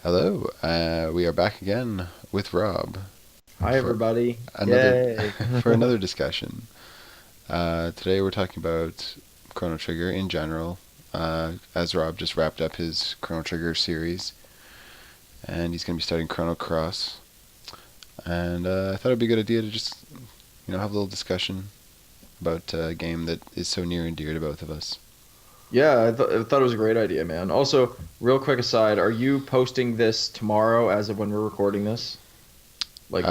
Hello, we are back again with Rob Hi, for everybody. another Yay. for another discussion. Today we're talking about Chrono Trigger in general, as Rob just wrapped up his Chrono Trigger series, and he's going to be starting Chrono Cross. And I thought it'd be a good idea to just have a little discussion about a game that is so near and dear to both of us. Yeah, I thought it was a great idea, man. Also, real quick aside, are you posting this tomorrow as of when we're recording this? Like,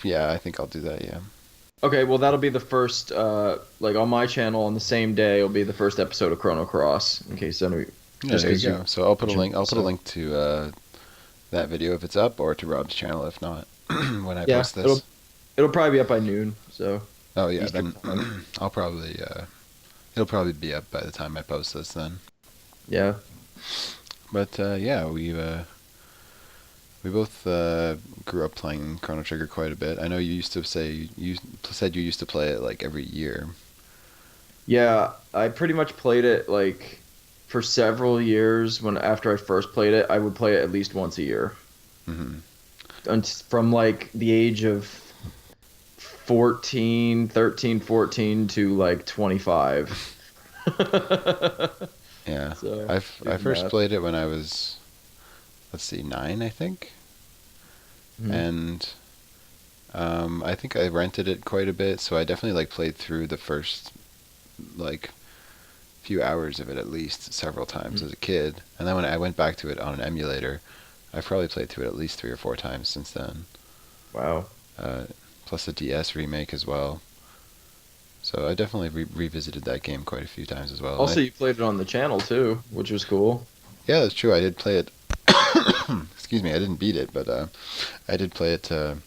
Yeah, I think I'll do that. Yeah. okay, well, that'll be the first, like on my channel on the same day, it'll be the first episode of Chrono Cross, in case any, Yeah, just there you because you go. So I'll put a mentioned link. it. I'll put a So, link to that video if it's up, or to Rob's channel if not, when I yeah, post this. it'll probably be up by noon, so Oh yeah, Eastern then time. I'll probably it'll probably be up by the time I post this then. Yeah. But yeah, we both grew up playing Chrono Trigger quite a bit. I know you used to say you said you used to play it like every year. Yeah, I pretty much played it like for several years. When after I first played it, I would play it at least once a year. Hmm. From like the age of 14 to like 25. Yeah, So, do I the first math. played it when I was, let's see, 9 I think, Mhm. and I think I rented it quite a bit, so I definitely like played through the first like few hours of it at least several times Mhm. as a kid, and then when I went back to it on an emulator, I've probably played through it at least 3 or 4 times since then. Wow. Uh, Plus the DS remake as well. So I definitely revisited that game quite a few times as well. And Also, you played it on the channel too, which was cool. yeah, that's true. I did play it. Excuse me, I didn't beat it, but I did play it on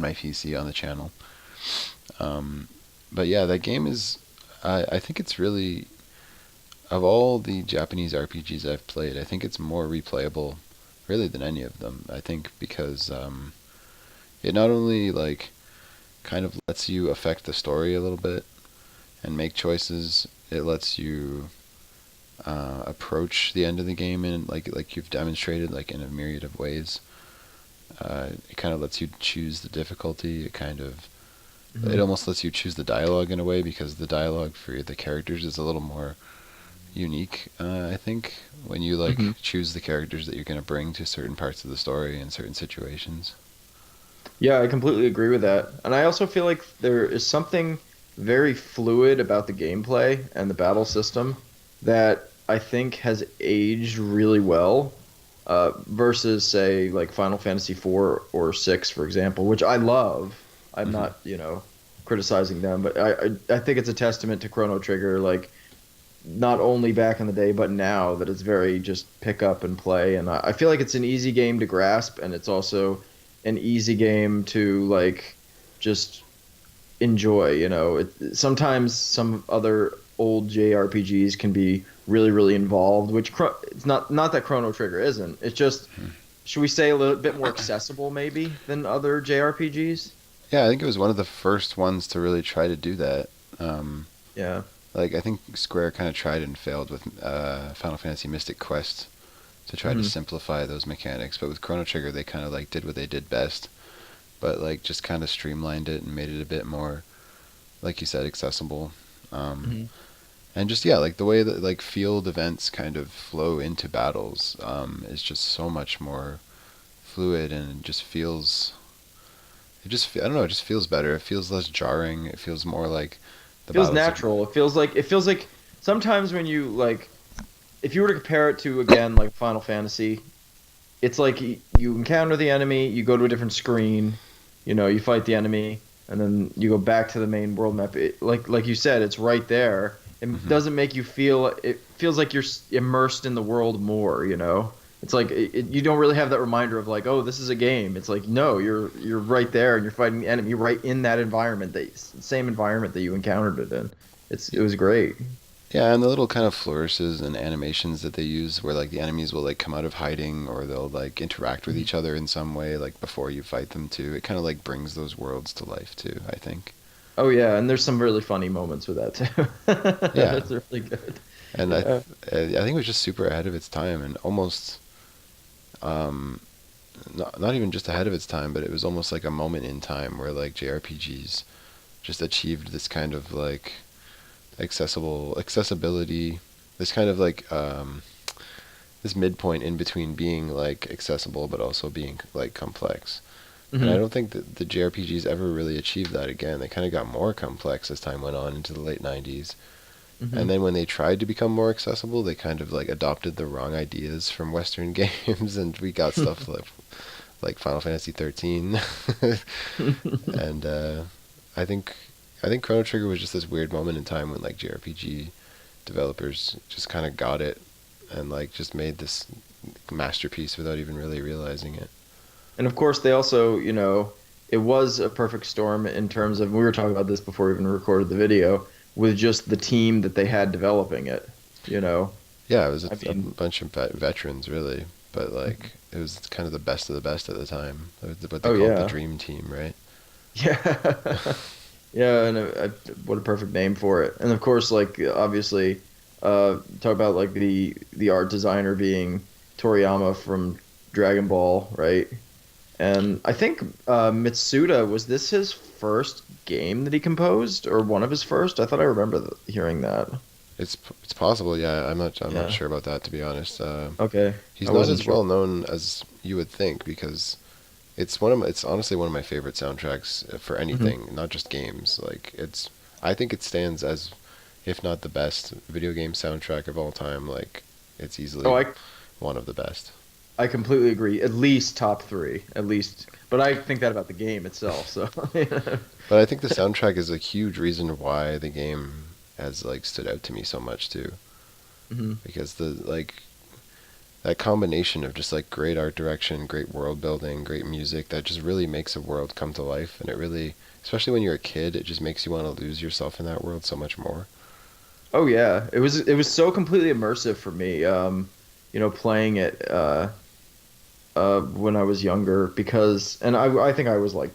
my PC on the channel. Um, but yeah, that game is. I think it's really, of all the Japanese RPGs I've played, I think it's more replayable, really, than any of them. I think because it not only like kind of lets you affect the story a little bit and make choices. It lets you approach the end of the game in like you've demonstrated, like in a myriad of ways. It kind of lets you choose the difficulty. It Hmm. almost lets you choose the dialogue in a way, because the dialogue for the characters is a little more unique. I think when you like Hmm. choose the characters that you're going to bring to certain parts of the story and certain situations. Yeah, I completely agree with that. And I also feel like there is something very fluid about the gameplay and the battle system that I think has aged really well, versus say like Final Fantasy 4 or 6, for example, which I love. I'm Hmm. not, criticizing them, but I think it's a testament to Chrono Trigger, like not only back in the day, but now that it's very just pick up and play. And I feel like it's an easy game to grasp, and it's also an easy game to like just enjoy. Sometimes some other old JRPGs can be really, really involved, which it's not that Chrono Trigger isn't. It's just, should we say, a little bit more accessible maybe than other JRPGs? Yeah, I think it was one of the first ones to really try to do that. Um, Yeah. Like, I think Square kind of tried and failed with Final Fantasy Mystic Quest to try to Hmm. simplify those mechanics, but with Chrono Trigger they kind of like did what they did best, but like just kind of streamlined it and made it a bit more, like you said, accessible. Um, Hmm. and just yeah, like the way that like field events kind of flow into battles is just so much more fluid, and it just feels. I don't know. It just feels better. It feels less jarring. It feels more like the Feels battles are. natural. It feels like sometimes when you like, if you were to compare it to again like Final Fantasy, it's like you encounter the enemy, you go to a different screen, you fight the enemy, and then you go back to the main world map. Like you said, it's right there. It Mhm. doesn't make you feel. It feels like you're immersed in the world more. It's like you don't really have that reminder of like, oh, this is a game. It's like no, you're right there and you're fighting the enemy right in that environment, that same environment that you encountered it in. It was great. Yeah, and the little kind of flourishes and animations that they use where like the enemies will like come out of hiding, or they'll like interact with each other in some way like before you fight them too. It kind of like brings those worlds to life too, I think. Oh yeah, and there's some really funny moments with that too. Yeah. It's really good. And Yeah. I think it was just super ahead of its time, and almost um, not even just ahead of its time, but it was almost like a moment in time where like JRPGs just achieved this kind of like accessibility, this kind of like this midpoint in between being like accessible but also being like complex. And I Hmm. don't think that the JRPGs ever really achieved that again. They kind of got more complex as time went on into the late 90s. Hmm. And then when they tried to become more accessible, they kind of like adopted the wrong ideas from Western games, and we got stuff like Final Fantasy 13. And I think I think Chrono Trigger was just this weird moment in time when like JRPG developers just kind of got it and like just made this masterpiece without even really realizing it. And of course, they also, it was a perfect storm in terms of, we were talking about this before we even recorded the video, with just the team that they had developing it, you know. Yeah, it was I a mean, bunch of veterans really, but like it was kind of the best of the best at the time. What they oh called the yeah. dream team, right? Yeah. Yeah, and what a perfect name for it. And of course, like obviously, talk about like the art designer being Toriyama from Dragon Ball, right? And I think Mitsuda, was this his first game that he composed, or one of his first? I thought I remember hearing that. It's possible, yeah. I'm not Yeah. sure about that to be honest. Okay. I He's not wasn't as sure. well known as you would think because it's honestly one of my favorite soundtracks for Hmm. anything, not just games. Like I think it stands as if not the best video game soundtrack of all time. Like it's Oh, easily one of the best. I completely agree. At least top three, at least. But I think that about the game itself. So. But I think the soundtrack is a huge reason why the game has like stood out to me so much too. Hmm. Because the like that combination of just like great art direction, great world building, great music that just really makes a world come to life, and it really, especially when you're a kid, it just makes you want to lose yourself in that world so much more. Oh yeah, it was so completely immersive for me. Playing it when I was younger because, and I think I was like,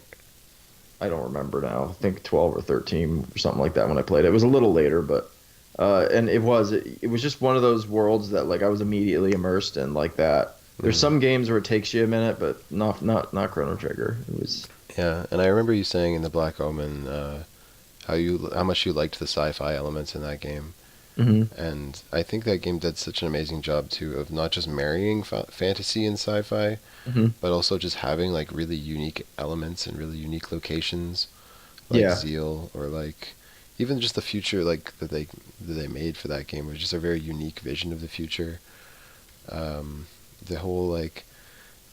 I don't remember now. I think 12 or 13 or something like that when I played it. It was a little later, but and it was just one of those worlds that like I was immediately immersed in like that. There's Mm. some games where it takes you a minute, but not Chrono Trigger. It was. Yeah, and I remember you saying in the Black Omen how much you liked the sci-fi elements in that game. Hmm. And I think that game did such an amazing job too of not just marrying fantasy and sci-fi, Hmm. but also just having like really unique elements and really unique locations, like Yeah. Zeal or like even just the future like that they made for that game was just a very unique vision of the future. Um, the whole like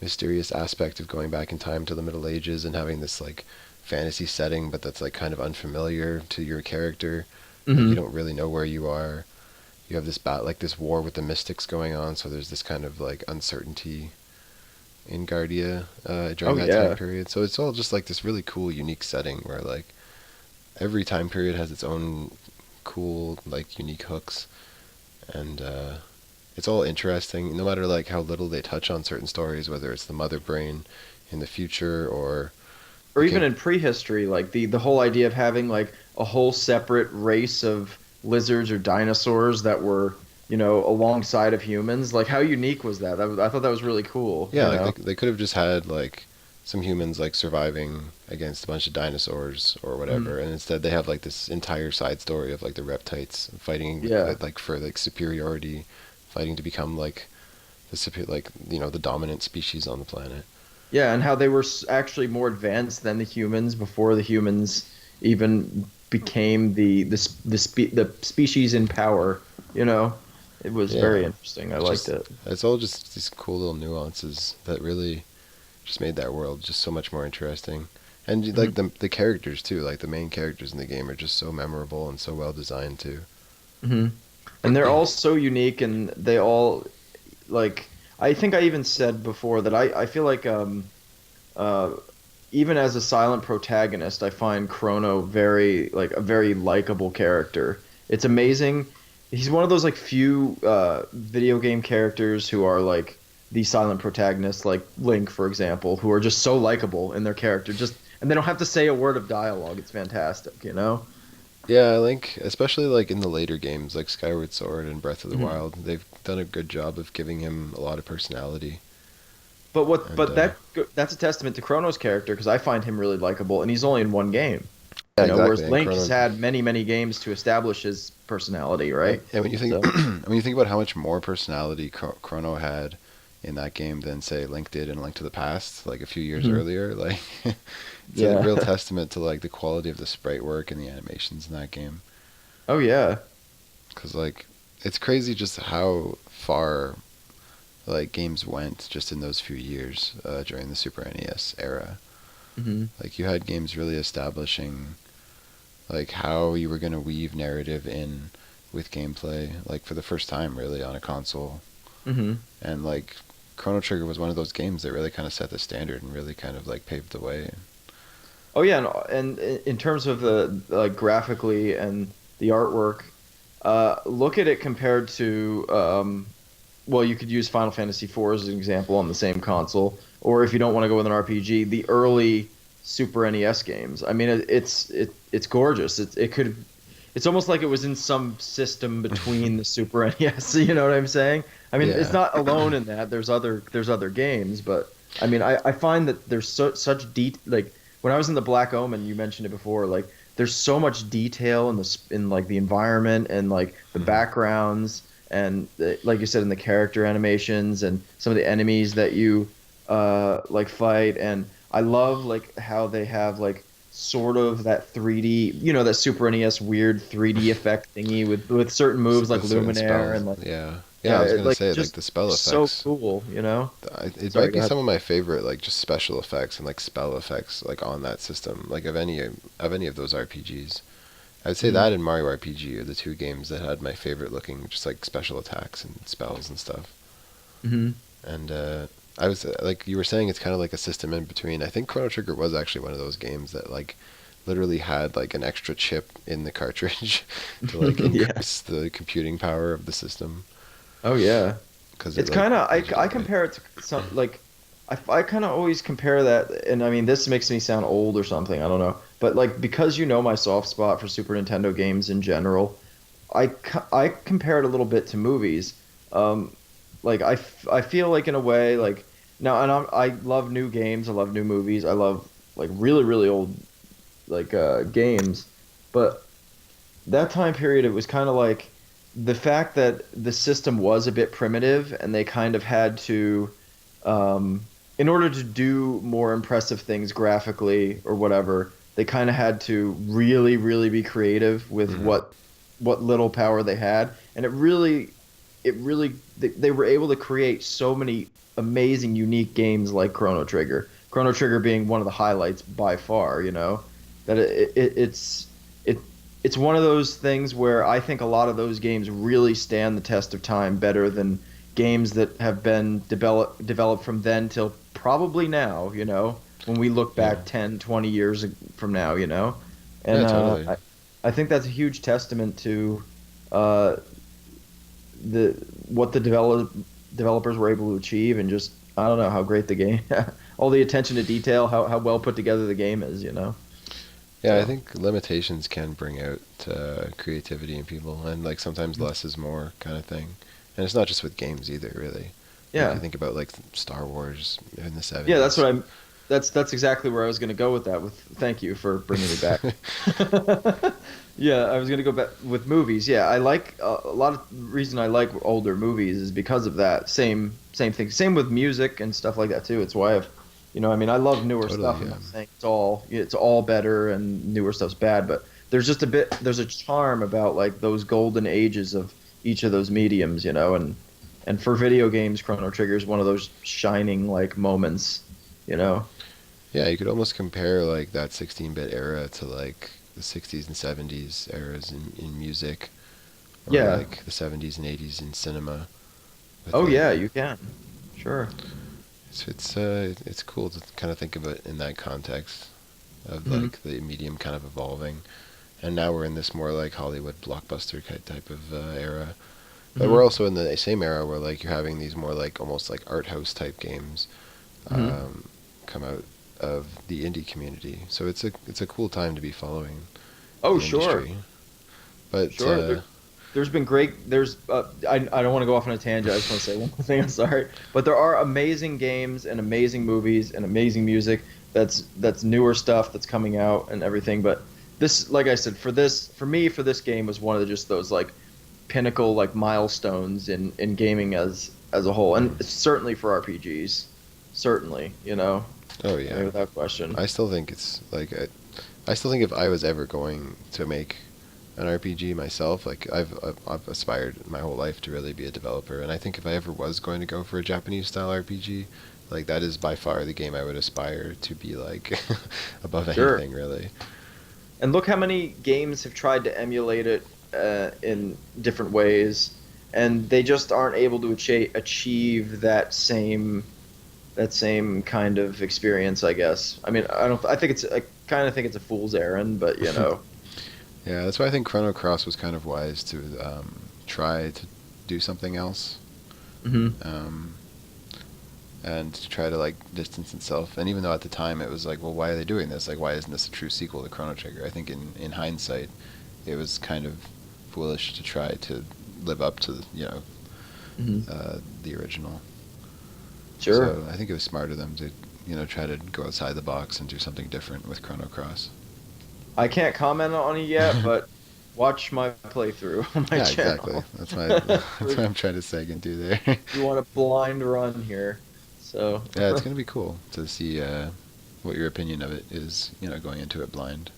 mysterious aspect of going back in time to the Middle Ages and having this like fantasy setting, but that's like kind of unfamiliar to your character. Like you Hmm. don't really know where you are. You have like this war with the mystics going on, so there's this kind of like uncertainty in Guardia during Oh that time yeah. period. So it's all just like this really cool, unique setting where like every time period has its own cool, like unique hooks, and it's all interesting. No matter like how little they touch on certain stories, whether it's the mother brain in the future or Or the even king. in prehistory, like the whole idea of having like a whole separate race of lizards or dinosaurs that were, alongside of humans. Like how unique was that? I thought that was really cool, Yeah, like they could have just had like some humans like surviving against a bunch of dinosaurs or Mhm. whatever, and instead they have like this entire side story of like the reptites fighting Yeah. like for like superiority, fighting to become like like the dominant species on the planet. Yeah, and how they were actually more advanced than the humans before the humans even became the species in power, you know. It was very Yeah, interesting. I it's liked just it. it's all just these cool little nuances that really just made that world just so much more interesting. And like Mhm. the characters too, like the main characters in the game are just so memorable and so well designed too. Hmm. And they're all so unique, and they all like. I think I even said before that I feel like uh even as a silent protagonist, I find Chrono very like a very likable character. It's amazing. He's one of those like few video game characters who are like the silent protagonists, like Link, for example, who are just so likable in their character. Just and they don't have to say a word of dialogue. It's fantastic, you know? Yeah, I think especially like in the later games like Skyward Sword and Breath of the Mhm. Wild, they've done a good job of giving him a lot of personality. but And that's a testament to Chrono's character because I find him really likable, and he's only in one game. yeah, Whereas exactly. And Link has Chrono, had many games to establish his personality, right? and when you think So, when you think about how much more personality Chrono had in that game than say Link did in Link to the Past, like a few years mhm. earlier, like it's a Yeah. real testament to like the quality of the sprite work and the animations in that game. Oh yeah. Because like it's crazy just how far like games went just in those few years during the Super NES era. Hmm. Like you had games really establishing like how you were going to weave narrative in with gameplay, like for the first time really on a console. Hmm. And like Chrono Trigger was one of those games that really kind of set the standard and really kind of like paved the way. Oh yeah, and in terms of the like graphically and the artwork, look at it compared to well, you could use Final Fantasy IV as an example on the same console, or if you don't want to go with an RPG, the early Super NES games. I mean, it's gorgeous. It's almost like it was in some system between the Super NES. You know what I'm saying? I mean, it's Yeah. not alone in that. There's other games, but I mean, I find that there's such deep like when I was in the Black Omen, you mentioned it before, like there's so much detail in in like the environment and like the Hmm. backgrounds and like you said in the character animations and some of the enemies that you like fight. And I love like how they have like sort of that 3D, that Super NES weird 3D effect thingy with certain moves like With certain Luminaire spells, and like yeah. Yeah, I yeah, was gonna like say like just the spell so effects. cool. It Sorry, might go be ahead. some of my favorite like just special effects and like spell effects like on that system, like of any of those RPGs. I'd say Hmm. that and Mario RPG are the two games that had my favorite looking just like special attacks and spells and stuff. Hmm. And I was like you were saying, it's kind of like a system in between. I think Chrono Trigger was actually one of those games that like literally had like an extra chip in the cartridge to like Yeah. increase the computing power of the system Oh yeah. because it It's like kind of made you do I it right. compare it to some like I kind of always compare that, and I mean this makes me sound old or something, I don't know, but like because my soft spot for Super Nintendo games in general, I compare it a little bit to movies. Like I feel like in a way like now, and I love new games, I love new movies, I love like really old like games, but that time period, it was kind of like the fact that the system was a bit primitive and they kind of had to, in order to do more impressive things graphically or whatever, they kind of had to really be creative with Hmm. what little power they had. And it really, they were able to create so many amazing, unique games like Chrono Trigger. Chrono Trigger being one of the highlights by far, that it it's one of those things where I think a lot of those games really stand the test of time better than games that have been developed from then till probably now, when we look Yeah. back 10, 20 years from now, Yeah, and totally. I think that's a huge testament to uh, the what the developers were able to achieve, and just I don't know how great the game, all the attention to detail, how well put together the game is. Yeah, I So think limitations can bring out creativity in people, and like sometimes mhm. less is more kind of thing. And it's not just with games either, really. Like you Yeah, think about like Star Wars in the yeah, that's '70s. what I'm. That's exactly where I was going to go with that. With thank you for bringing me back. Yeah, I was going to go back with movies. Yeah, I like a lot of reason I like older movies is because of that. Same thing. Same with music and stuff like that too. It's why I mean, I love newer Totally, stuff. I'm yeah. not saying it's all better and newer stuff's bad, but there's a charm about like those golden ages of each of those mediums. And for video games, Chrono Trigger is one of those shining like moments. Yeah, you could almost compare like that 16-bit era to like the '60s and '70s eras in music, or Yeah. like the '70s and '80s in cinema. With Oh like, yeah, you can. Sure. it's cool to kind of think of it in that context of Hmm. like the medium kind of evolving. And now we're in this more like Hollywood blockbuster type of era. But we're Hmm. also in the same era where like you're having these more like almost like art house type games Hmm. um, come out of the indie community. So it's a cool time to be following Oh the sure. industry. But Sure. there's been great. I don't want to go off on a tangent. I just want to say one more thing. I'm sorry, but there are amazing games and amazing movies and amazing music. That's newer stuff that's coming out and everything. But this, like I said, for me, for this game was one of just those like pinnacle like milestones in gaming as a whole, and certainly for RPGs, certainly, Oh I mean, yeah. without question. I still think it's like I still think if I was ever going to make an RPG myself, like I've aspired my whole life to really be a developer, and I think if I ever was going to go for a Japanese style RPG, like that is by far the game I would aspire to be like above Sure. anything really. And look how many games have tried to emulate it in different ways, and they just aren't able to achieve that same kind of experience, I guess. I mean, I don't. I kind of think it's a fool's errand, but Yeah, that's why I think Chrono Cross was kind of wise to try to do something else. hmm Um, and to try to like distance itself. And even though at the time it was like, well, why are they doing this? Like, why isn't this a true sequel to Chrono Trigger? I think in hindsight, it was kind of foolish to try to live up to hmm the original. Sure. So I think it was smart of them to try to go outside the box and do something different with Chrono Cross. I can't comment on it yet, but watch my playthrough on my Yeah, exactly. channel. That's my that's what I'm trying to say and do there. You want a blind run here, so Yeah, it's gonna be cool to see what your opinion of it is. Going into it blind.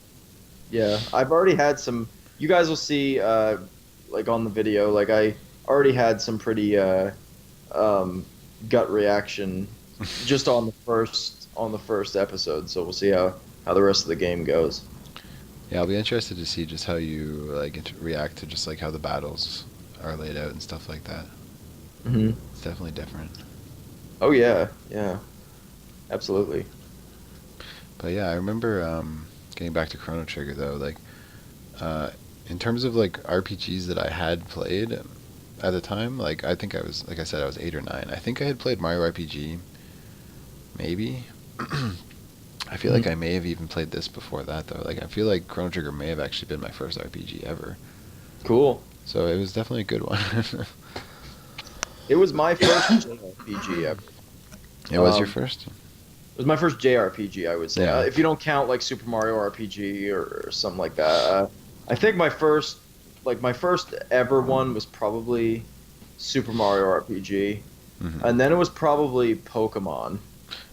yeah, I've already had some. You guys will see, like on the video, like I already had some pretty um, gut reaction just on the first episode. So we'll see how the rest of the game goes. Yeah, I'll be interested to see just how you like react to just like how the battles are laid out and stuff like that. hmm It's definitely different. Oh yeah, yeah, absolutely. But yeah, I remember getting back to Chrono Trigger though, like uh, in terms of like RPGs that I had played at the time, like I think I was like I said I was 8 or 9. I think I had played Mario RPG, maybe. I feel like Mhm. I may have even played this before that though. Like I feel like Chrono Trigger may have actually been my first RPG ever. Cool. So it was definitely a good one. It was my first JRPG ever. It was your Um, first? it was my first JRPG, I would say. Yeah. If you don't count like Super Mario RPG or something like that. I think my first ever one was probably Super Mario RPG, Hmm. and then it was probably Pokemon.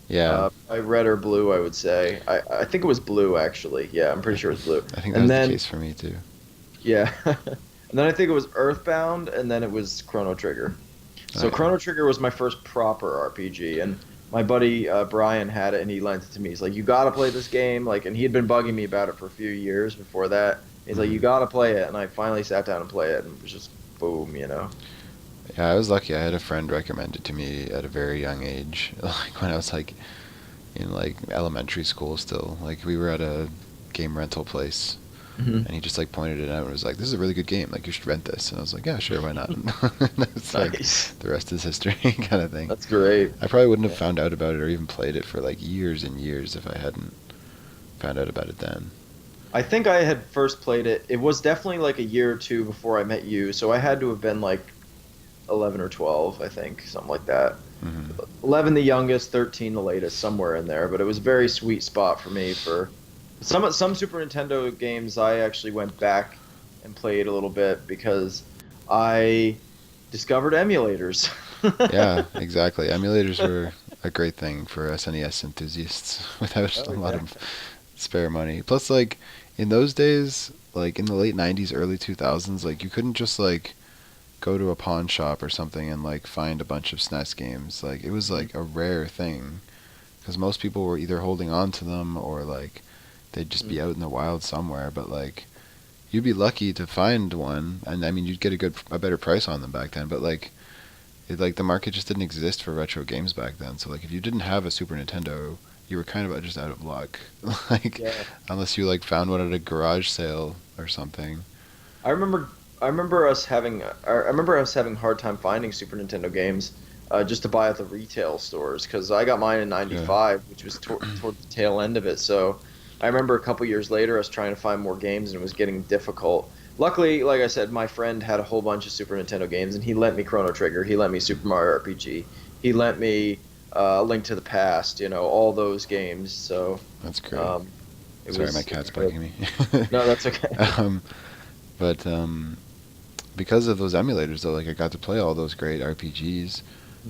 Yeah. By Red or Blue, I would say. I think it was Blue actually. Yeah, I'm pretty sure it was Blue. I think that And was the then case for me too. yeah, and then I think it was Earthbound, and then it was Chrono Trigger. Oh So yeah. Chrono Trigger was my first proper RPG, and my buddy Brian had it, and he lent it to me. He's like, "You gotta play this game," like, and he had been bugging me about it for a few years before that. He's like, "You Hmm. gotta play it," and I finally sat down and played it, and it was just boom. Yeah, I was lucky. I had a friend recommend it to me at a very young age, like when I was like in like elementary school still. Like we were at a game rental place hmm and he just like pointed it out and was like, "This is a really good game. Like you should rent this." And I was like, "Yeah, sure, why not?" It's like Nice. the rest is history kind of thing. That's great. I probably wouldn't have Yeah. found out about it or even played it for like years and years if I hadn't found out about it then. I think I had first played it. It was definitely like a year or two before I met you, so I had to have been like 11 or 12, I think, something like that. Hmm. 11 the youngest, 13 the latest, somewhere in there. But it was a very sweet spot for me for some Super Nintendo games. I actually went back and played a little bit because I discovered emulators. Yeah, exactly. Emulators were a great thing for SNES enthusiasts without a Oh lot yeah. of spare money. Plus, like in those days, like in the late '90s, early 2000s, like you couldn't just like go to a pawn shop or something and like find a bunch of SNES games. Like it was Mhm. like a rare thing because most people were either holding on to them or like they'd just Mhm. be out in the wild somewhere. But like you'd be lucky to find one, and I mean you'd get a better price on them back then. But like the market just didn't exist for retro games back then. So like if you didn't have a Super Nintendo, you were kind of just out of luck. Like Yeah. unless you like found one at a garage sale or something. I remember I remember us having a hard time finding Super Nintendo games just to buy at the retail stores because I got mine in Yeah. '95, which was toward the tail end of it. So I remember a couple years later us trying to find more games and it was getting difficult. Luckily, like I said, my friend had a whole bunch of Super Nintendo games, and he lent me Chrono Trigger. He lent me Super Mario RPG. He lent me Link to the Past. All those games. So That's great. um, Sorry, my it was cat's good. bugging me. No, that's okay. um, but because of those emulators, though, like I got to play all those great RPGs.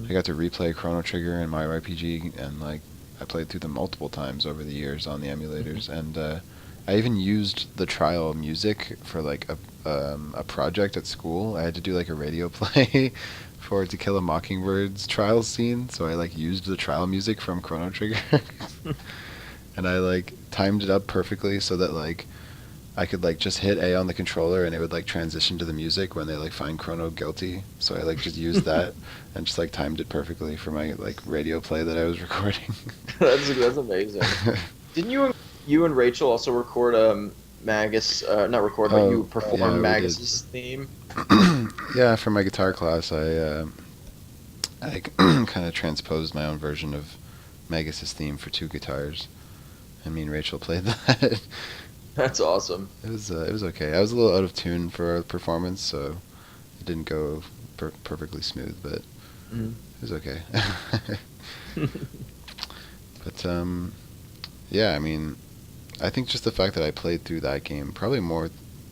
I got to replay Chrono Trigger and Mario RPG, and like I played through them multiple times over the years on the emulators, and I even used the trial music for like a project at school. I had to do like a radio play for To Kill a Mockingbird's trial scene, so I like used the trial music from Chrono Trigger, and I like timed it up perfectly so that like I could like just hit A on the controller and it would like transition to the music when they like find Chrono guilty. So I like just used that and just like timed it perfectly for my like radio play that I was recording. That's amazing. Didn't you and Rachel also record Magus? Not record, but you Oh, yeah, perform we did. Magus's theme. Yeah, for my guitar class, I kind of transposed my own version of Magus's theme for two guitars, and me and Rachel played that. That's awesome. It was okay. I was a little out of tune for our performance, so it didn't go perfectly smooth, but Mhm. it was okay. But yeah, I mean, I think just the fact that I played through that game probably more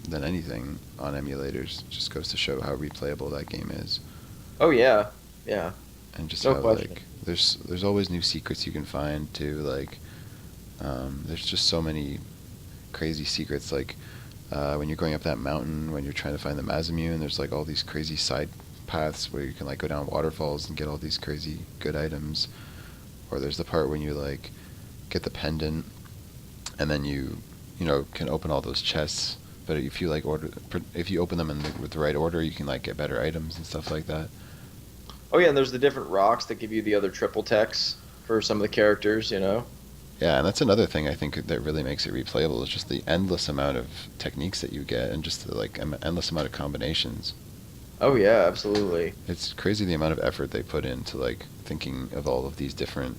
than anything on emulators just goes to show how replayable that game is, Oh yeah, yeah, and just no how question. like there's always new secrets you can find too. Like there's just so many crazy secrets. Like when you're going up that mountain, when you're trying to find the Mazamune, there's like all these crazy side paths where you can like go down waterfalls and get all these crazy good items. Or there's the part when you like get the pendant, and then you can open all those chests. But if you like if you open them with the right order, you can like get better items and stuff like that. Oh yeah, and there's the different rocks that give you the other triple techs for some of the characters. Yeah, and that's another thing I think that really makes it replayable is just the endless amount of techniques that you get and just the like endless amount of combinations. Oh yeah, absolutely. It's crazy the amount of effort they put into like thinking of all of these different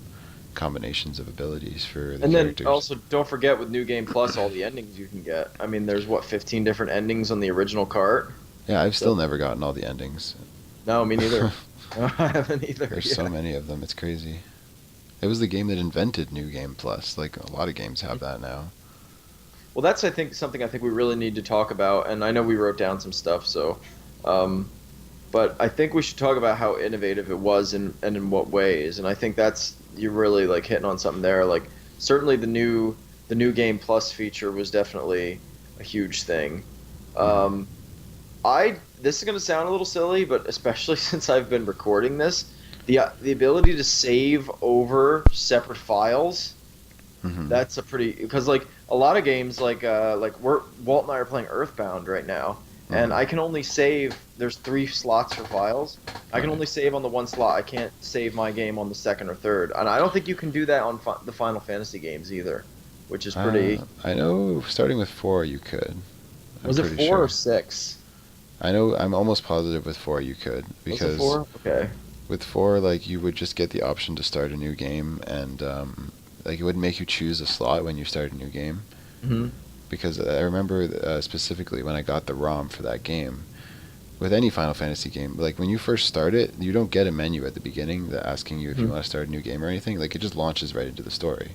combinations of abilities for the And then characters. also don't forget with New Game Plus all the endings you can get. I mean, there's what 15 different endings on the original cart. Yeah, I've So still never gotten all the endings. no, me neither. No, I haven't either. There's so Yeah. many of them. It's crazy. It was the game that invented New Game Plus. Like a lot of games have that now. Well, that's I think something I think we really need to talk about, and I know we wrote down some stuff, um, but I think we should talk about how innovative it was and in what ways. And I think that's you're really like hitting on something there. Like certainly the new game plus feature was definitely a huge thing. Hmm. Um, I this is going to sound a little silly, but especially since I've been recording this, the ability to save over separate files. Hmm. That's a pretty because like a lot of games like we're Walt and I are playing Earthbound right now, and Hmm. I can only save. There's three slots for files. I can Right. only save on the one slot. I can't save my game on the second or third, and I don't think you can do that on the Final Fantasy games either, which is pretty. I know starting with 4 you could. I'm Was it pretty four or sure. six? I know I'm almost positive with 4 you could Was it because four? Okay. with 4 like you would just get the option to start a new game and like it would make you choose a slot when you start a new game Hmm. because I remember specifically when I got the ROM for that game. With any Final Fantasy game, like when you first start it, you don't get a menu at the beginning that asking you if you Hmm. want to start a new game or anything. Like it just launches right into the story,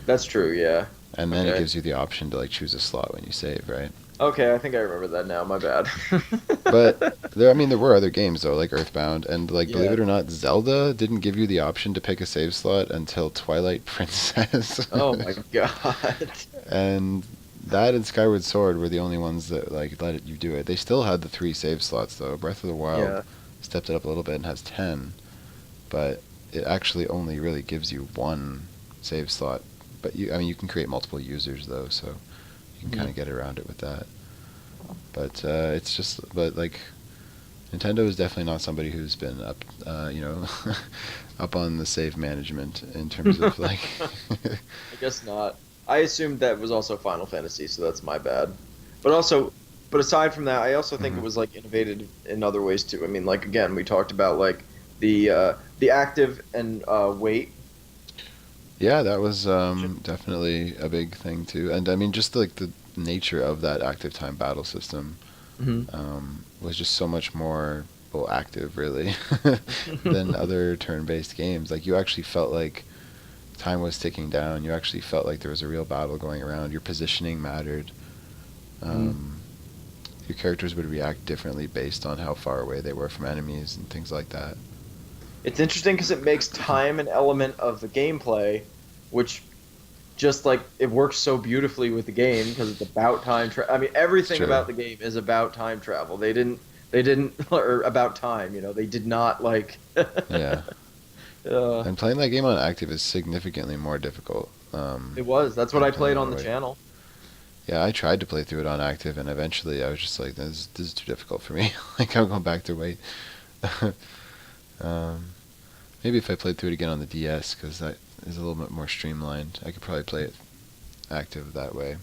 That's true. Yeah. and then it Okay. gives you the option to like choose a slot when you save, right? Okay. I think I remember that now. My bad. But I mean, there were other games though, like Earthbound, and like believe Yeah. it or not, Zelda didn't give you the option to pick a save slot until Twilight Princess, Oh my god. and that and Skyward Sword were the only ones that like you do it. They still had the 3 save slots though. Breath of the Wild Yeah. stepped it up a little bit and has 10, but it actually only really gives you one save slot. But I mean, you can create multiple users though, so you can kind Mhm. of get around it with that. But it's just, but like Nintendo is definitely not somebody who's been up, up on the save management in terms of like. I guess not. I assumed that was also Final Fantasy, so that's my bad. But also, but aside from that, I also think it Mhm. was like innovated in other ways too. I mean, like again, we talked about like the active and wait. Yeah, that was definitely a big thing too, and I mean just like the nature of that active time battle system. Hmm. was just so much more, well, active really than other turn-based games. Like you actually felt like time was ticking down. You actually felt like there was a real battle going around. Your positioning mattered. Hmm. Um, your characters would react differently based on how far away they were from enemies and things like that. It's interesting because it makes time an element of the gameplay, which just like it works so beautifully with the game because it's about I mean, It's everything true. about the game is about time travel. They didn't, or about time. They did not like. Yeah. uh, And playing that game on active is significantly more difficult it was. That's what than I playing played on on the Android. channel. Yeah, I tried to play through it on active, and eventually I was just like, this is too difficult for me. Like, I'm going back to wait. um, maybe if I played through it again on the DS, because that is a little bit more streamlined, I could probably play it active that way.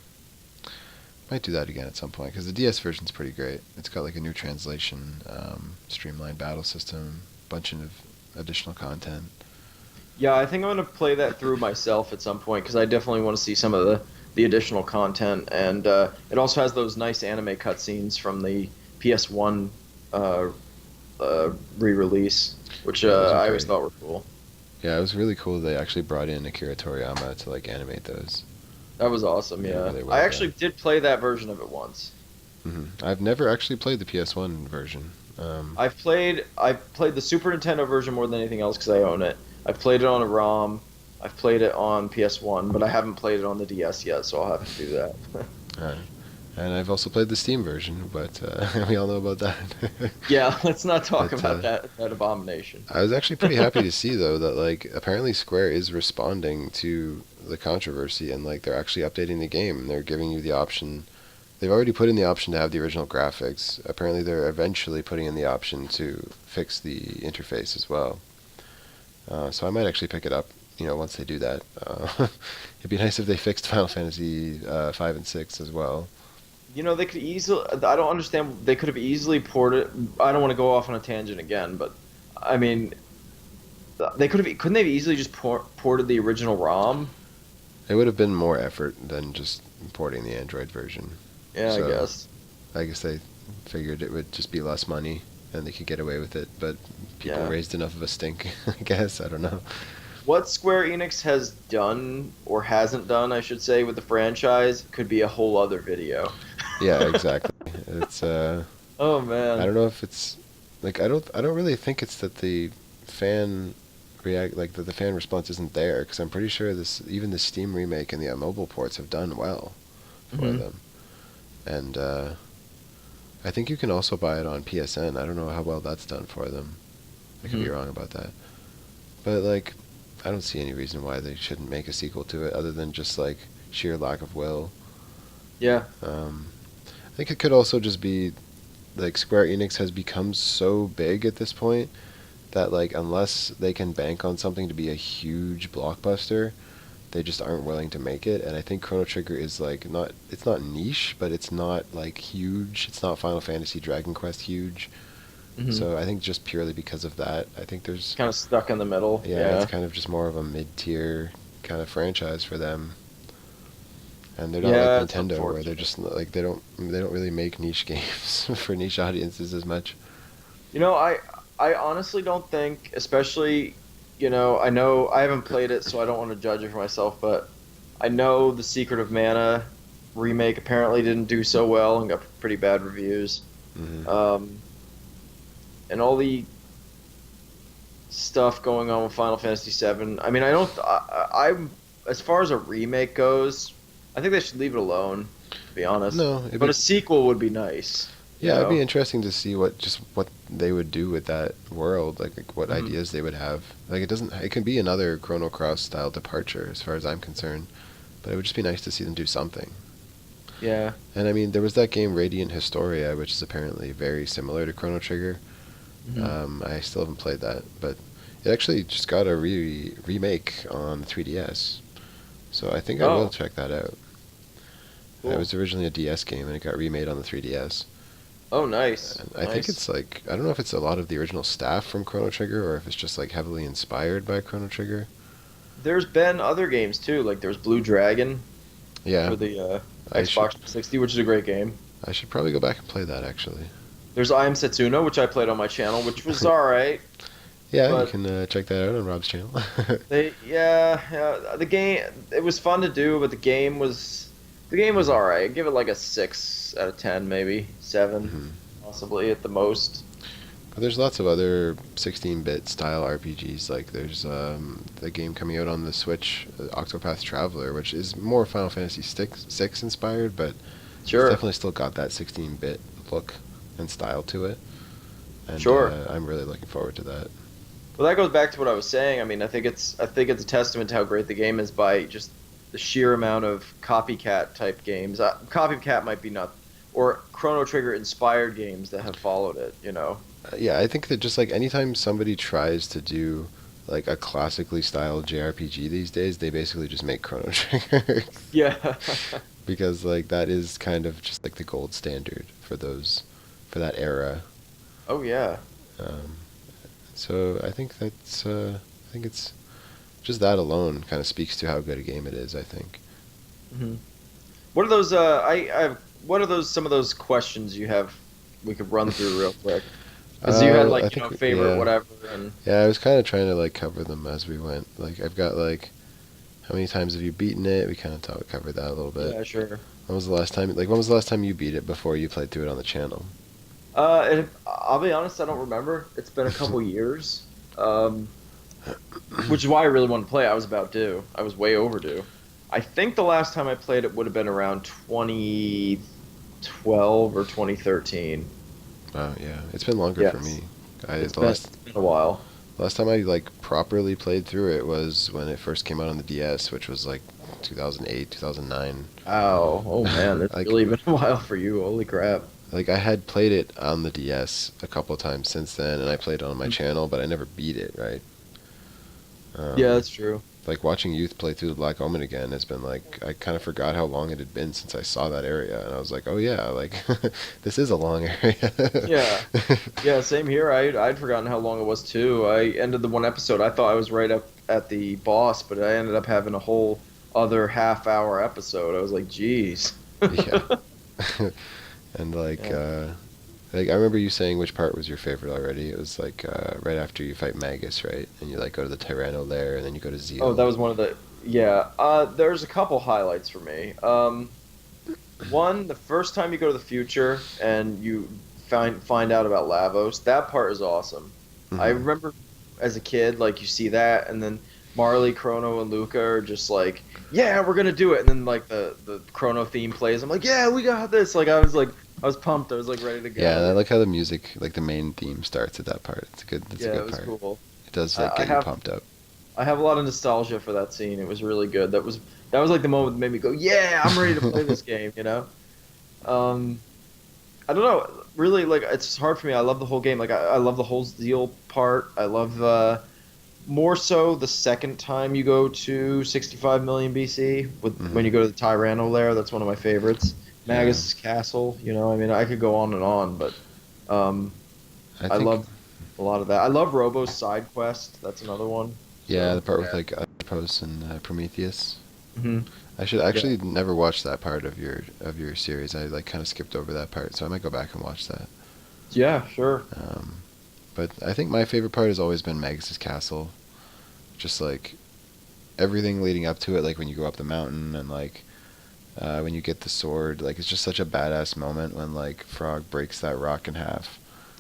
Might do that again at some point, because the DS version's pretty great. It's got like a new translation, streamlined battle system, bunch of additional content. Yeah, I think I'm gonna play that through myself at some point because I definitely want to see some of the additional content, and it also has those nice anime cutscenes from the PS1 uh, re-release, which Yeah, those are I always great. thought were cool. Yeah, it was really cool they actually brought in Akira Toriyama to like animate those. That was awesome. They did it Yeah, really I well actually done. did play that version of it once. I've never actually played the PS1 version. I've played the Super Nintendo version more than anything else because I own it. I've played it on a ROM. I've played it on PS1, but I haven't played it on the DS yet, so I'll have to do that. Uh, and I've also played the Steam version, but we all know about that. Yeah, let's not talk but about that abomination. I was actually pretty happy to see though that like apparently Square is responding to the controversy and like they're actually updating the game and they're giving you the option. They've already put in the option to have the original graphics. Apparently they're eventually putting in the option to fix the interface as well. So I might actually pick it up, once they do that. It'd be nice if they fixed Final Fantasy 5 and 6 as well. They could easily. I don't understand. They could have easily ported. I don't want to go off on a tangent again, but I mean, they could have. Couldn't they have easily just ported the original ROM? It would have been more effort than just importing the Android version. Yeah, I So guess. I guess they figured it would just be less money and they could get away with it. But people Yeah. raised enough of a stink, I guess. I don't know. What Square Enix has done or hasn't done, I should say, with the franchise could be a whole other video. Yeah, exactly. It's Oh I man. don't know if it's like I don't really think it's that the fan that the fan response isn't there because I'm pretty sure this even the Steam remake and the mobile ports have done well for Hmm. them. And I think you can also buy it on PSN. I don't know how well that's done for them. I could Hmm. be wrong about that. But like I don't see any reason why they shouldn't make a sequel to it other than just like sheer lack of will. Yeah. I think it could also just be like Square Enix has become so big at this point that like unless they can bank on something to be a huge blockbuster, they just aren't willing to make it. And I think Chrono Trigger is like not it's not niche, but it's not like huge. It's not Final Fantasy Dragon Quest huge. Hmm. So I think just purely because of that, I think there's Kind of stuck in the middle. yeah, it's Yeah. kind of just more of a mid-tier kind of franchise for them. And they're not like Yeah, it's Nintendo where they're unfortunate. just like they don't really make niche games for niche audiences as much. I honestly don't think, especially, I know I haven't played it, so I don't want to judge it for myself, but I know the Secret of Mana remake apparently didn't do so well and got pretty bad reviews. Hmm. Um, and all the stuff going on with Final Fantasy VII. I mean, I don't. I'm as far as a remake goes, I think they should leave it alone, to be honest. No, it'd But a be sequel would be nice, you yeah, it'd be know. interesting to see what they would do with that world, like what Mhm. ideas they would have. Like it can be another Chrono Cross style departure as far as I'm concerned, but it would just be nice to see them do something. Yeah. And I mean, there was that game Radiant Historia, which is apparently very similar to Chrono Trigger. Mhm. I still haven't played that, but it actually just got a remake on the 3DS. So I think I will Oh, check that out. It cool. was originally a DS game and it got remade on the 3DS. Oh, nice. And I think Nice. it's like I don't know if it's a lot of the original staff from Chrono Trigger or if it's just like heavily inspired by Chrono Trigger. There's been other games too, like there was Blue Dragon Yeah, for the I should Xbox 360, which is a great game. I should probably go back and play that actually. There's I Am Setsuna, which I played on my channel, which was all right, Yeah, you but can check that out on Rob's channel. the game it was fun to do, but the game was all right. I'd give it like a 6 out of 10, maybe 7, Mhm. possibly at the most. But there's lots of other 16-bit style RPGs. Like there's the game coming out on the Switch, Octopath Traveler, which is more Final Fantasy VI inspired, but it's Sure, definitely still got that 16-bit look and style to it. And sure. I'm really looking forward to that. Well, that goes back to what I was saying. I mean, I think it's a testament to how great the game is by just the sheer amount of copycat type games. Copycat might be not, or Chrono Trigger inspired games that have followed it. You know. Yeah, I think that just like anytime somebody tries to do like a classically styled JRPG these days, they basically just make Chrono Trigger. Yeah. Because like that is kind of just like the gold standard for those for that era. Oh yeah. Um, so I think it's just that alone kind of speaks to how good a game it is. I think. Hmm. What are those? I have. What are those? Some of those questions you have? We could run through real quick. Because you had I like think favorite whatever and yeah, I was kind of trying to like cover them as we went. Like I've got like how many times have you beaten it? We kind of covered that a little bit. yeah, sure. When was the last time? Like when was the last time you beat it before you played through it on the channel? I'll be honest, I don't remember. It's been a couple years. Um, which is why I really wanted to play. I was about due. I was way overdue. I think the last time I played it would have been around 2012 or 2013. Yeah, it's been longer for Yes, me. The it's been a while. last time I like properly played through it was when it first came out on the DS, which was like 2008, 2009. Wow. Oh man, it's Like really been a while for you. Holy crap. like I had played it on the DS a couple of times since then, and I played it on my Mm. channel, but I never beat it. Right. Yeah, Um, that's true. like watching Youth play through the Black Omen again has been like I kind of forgot how long it had been since I saw that area, and I was like, oh yeah, like this is a long area. Yeah. Yeah, same here. I'd forgotten how long it was too. I ended the one episode. I thought I was right up at the boss, but I ended up having a whole other half-hour episode. I was like, "Geez." Yeah. And Yeah. like I remember you saying which part was your favorite already. It was like right after you fight Magus, right? And you like go to the Tyranno lair, and then you go to Oh, that Zeal. was one of the yeah. There's a couple highlights for me. One, the first time you go to the future and you find out about Lavos, that part is awesome. I Hmm. remember as a kid, like you see that, and then Marley, Chrono, and Luca are just like, "Yeah, we're gonna do it." And then like the Chrono theme plays. I'm like, "Yeah, we got this!" I was pumped. I was like ready to Yeah, and I go. like how the music, like the main theme, starts at that part. It's a good. It's a Yeah, it good was part. cool. It does I, like I get you have pumped up. I have a lot of nostalgia for that scene. It was really good. That was like the moment that made me go, "Yeah, I'm ready to play this game." You know. Um, I don't know. Really, like it's hard for me. I love the whole game. Like I love the whole Zeal part. I love more so the second time you go to 65 million BC with when Hmm. you go to the Tyranno lair. That's one of my favorites. Yeah, Magus' castle. You know, I mean, I could go on and on, but um, I I think love a lot of that. I love Robo's side quest. That's another one. yeah, the So part with like Oedipus and Prometheus. hmm I should yeah, actually never watch that part of your series. I like kind of skipped over that part, so I might go back and watch that. yeah, sure. Um, but I think my favorite part has always been Magus' castle. Just like everything leading up to it, like when you go up the mountain and like when you get the sword, like it's just such a badass moment when like Frog breaks that rock in half,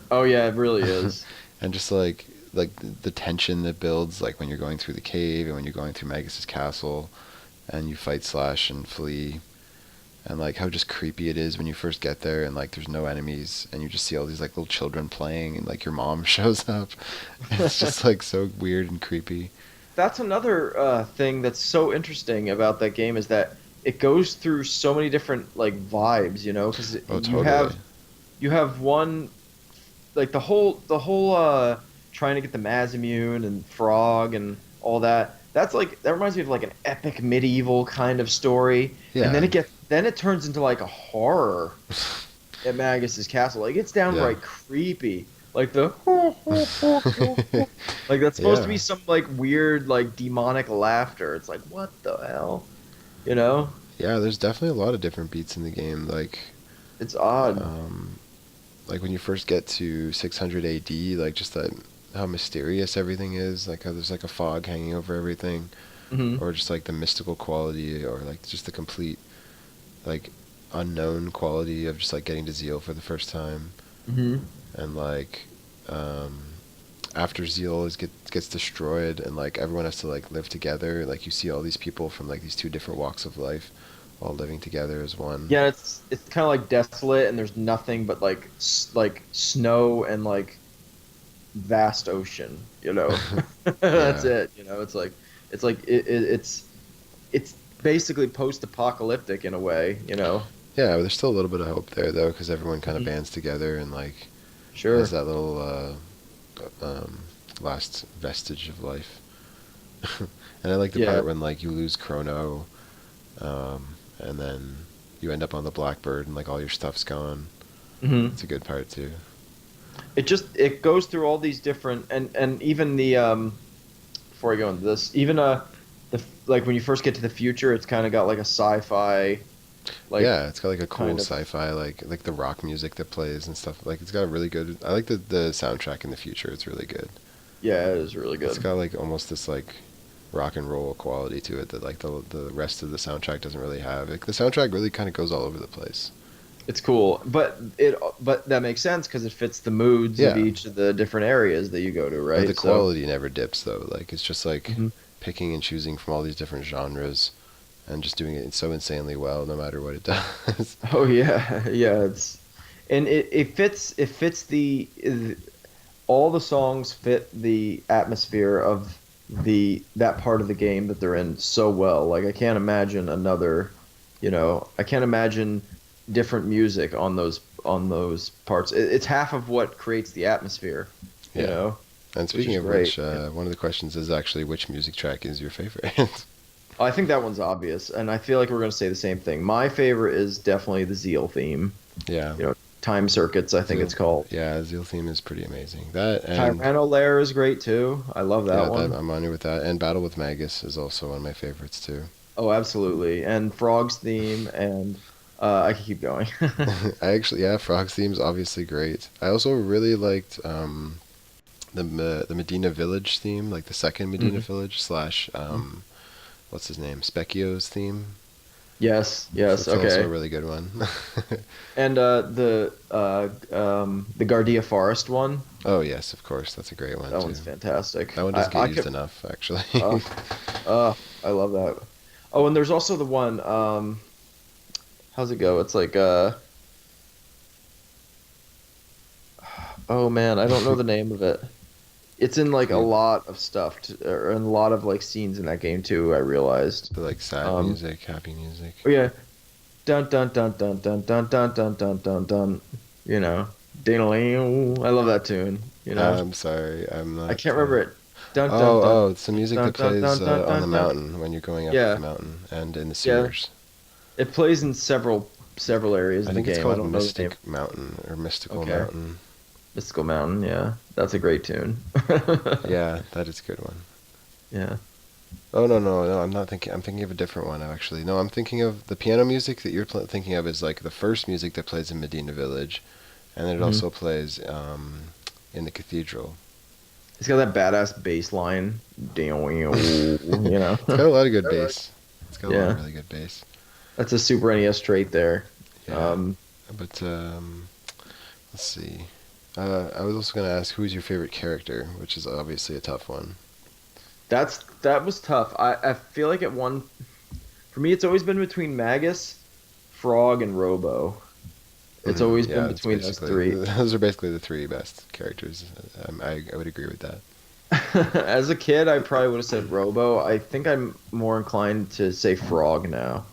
Oh yeah, it really is. and just like the tension that builds, like when you're going through the cave and when you're going through Magus' castle, and you fight Slash and Flea, and like how just creepy it is when you first get there and like there's no enemies and you just see all these like little children playing and like your mom shows up. And it's just like so weird and creepy. That's another thing that's so interesting about that game is that it goes through so many different like vibes, you know, because Oh, totally. you have one like the whole trying to get the Mazimune and Frog and all that. That's like that reminds me of like an epic medieval kind of story, and Yeah. then it turns into like a horror at Magus's castle. Like it's Yeah. downright creepy. Like the like that's supposed to Yeah. be some like weird like demonic laughter. It's like what the hell, you know? Yeah, there's definitely a lot of different beats in the game. Like, It's odd. Um, like when you first get to 600 AD, like just that how mysterious everything is, like how there's like a fog hanging over everything, Hmm. or just like the mystical quality, or like just the complete like unknown quality of just like getting to Zeal for the first time, Hmm. and like um, after Zeal gets destroyed, and like everyone has to like live together. Like you see all these people from like these two different walks of life, all living together as one. Yeah, it's kind of like desolate, and there's nothing but like like snow and like vast ocean. That's Yeah, it. It's basically post-apocalyptic in a way. yeah. But there's still a little bit of hope there though, because everyone kind of Mhm. bands together and like has Sure. that little last vestige of life. And I like the Yeah. part when like you lose Chrono, and then you end up on the Blackbird and like all your stuff's gone. Hmm. It's a good part too. It goes through all these different, and even the before I go into this, even like when you first get to the future, it's kind of got like a sci-fi like Yeah, it's got like a cool kind of. sci-fi like the rock music that plays and stuff. Like it's got a really good. I like the soundtrack in the future. It's really good. Yeah, it is really It's good. got like almost this like rock and roll quality to it that like the rest of the soundtrack doesn't really have. Like, the soundtrack really kind of goes all over the place. It's cool, but that makes sense because it fits the moods of Yeah, each of the different areas that you go to, but the right? So, quality never dips though. Like it's just like mhm. picking and choosing from all these different genres and just doing it so insanely well no matter what it does. Oh yeah, yeah, and it fits all the songs fit the atmosphere of the that part of the game that they're in so well. Like I can't imagine different music on those parts. It's half of what creates the atmosphere, you Yeah. know, And which speaking is of great. which, one of the questions is actually which music track is your favorite? I think that one's obvious, and I feel like we're going to say the same thing. My favorite is definitely the Zeal theme. Yeah. Time Circuits, I think Zeal, it's called. yeah, Zeal theme is pretty amazing. That and Tyranno Lair is great too. I love that yeah, that one. I'm on it with that. And Battle with Magus is also one of my favorites too. Oh, absolutely. And Frog's theme, and I can keep going. I actually, yeah, Frog's theme's obviously great. I also really liked the Medina Village theme, like the second Medina Mhm. Village slash what's his name, Specchio's theme. Yes, yes, That's also a okay. really good one. And the Gardia Forest one, Oh yes, of course, that's a great one that too. one's fantastic. That one doesn't get I used could, enough, actually. uh, I love that. Oh, and there's also the one, how's it go? It's like, oh man, I don't know the name of it. It's in like a You lot of stuff, or in a lot of like scenes in that game too. I realized. the like sad Um, music, happy music. oh yeah, dun dun dun dun dun dun dun dun dun dun dun. You know, ding I love that tune. I'm sorry, I'm I not. can't remember it. Dun dun Oh, dun oh, it's the music dun that dun plays dun dun on the dun dun. mountain when you're going up the Yeah, mountain and in the yeah. sewers. It plays in several areas I in the think it's game. I called don't know the name. Mystic Mountain or Mystical Okay, Mountain. Mystical Mountain. Yeah, that's a great tune. Yeah, that is a good one. Yeah. Oh no, no, no! I'm not thinking. I'm thinking of a different one actually. No, I'm thinking of the piano music that you're thinking of is like the first music that plays in Medina Village, and then it Hmm. also plays in the cathedral. It's got that badass bass line. You know. It's got a lot of good bass. It's got a lot of Yeah, really good bass. that's a Super NES trait there. Yeah, Um, but let's see. I was also going to ask who's your favorite character, which is obviously a tough one. that was tough. I feel like for me it's always been between Magus, Frog, and Robo. It's Hmm. always been Yeah, it's between those basically three. those are basically the three best characters. I would agree with that. As a kid, I probably would have said Robo. I think I'm more inclined to say Frog now.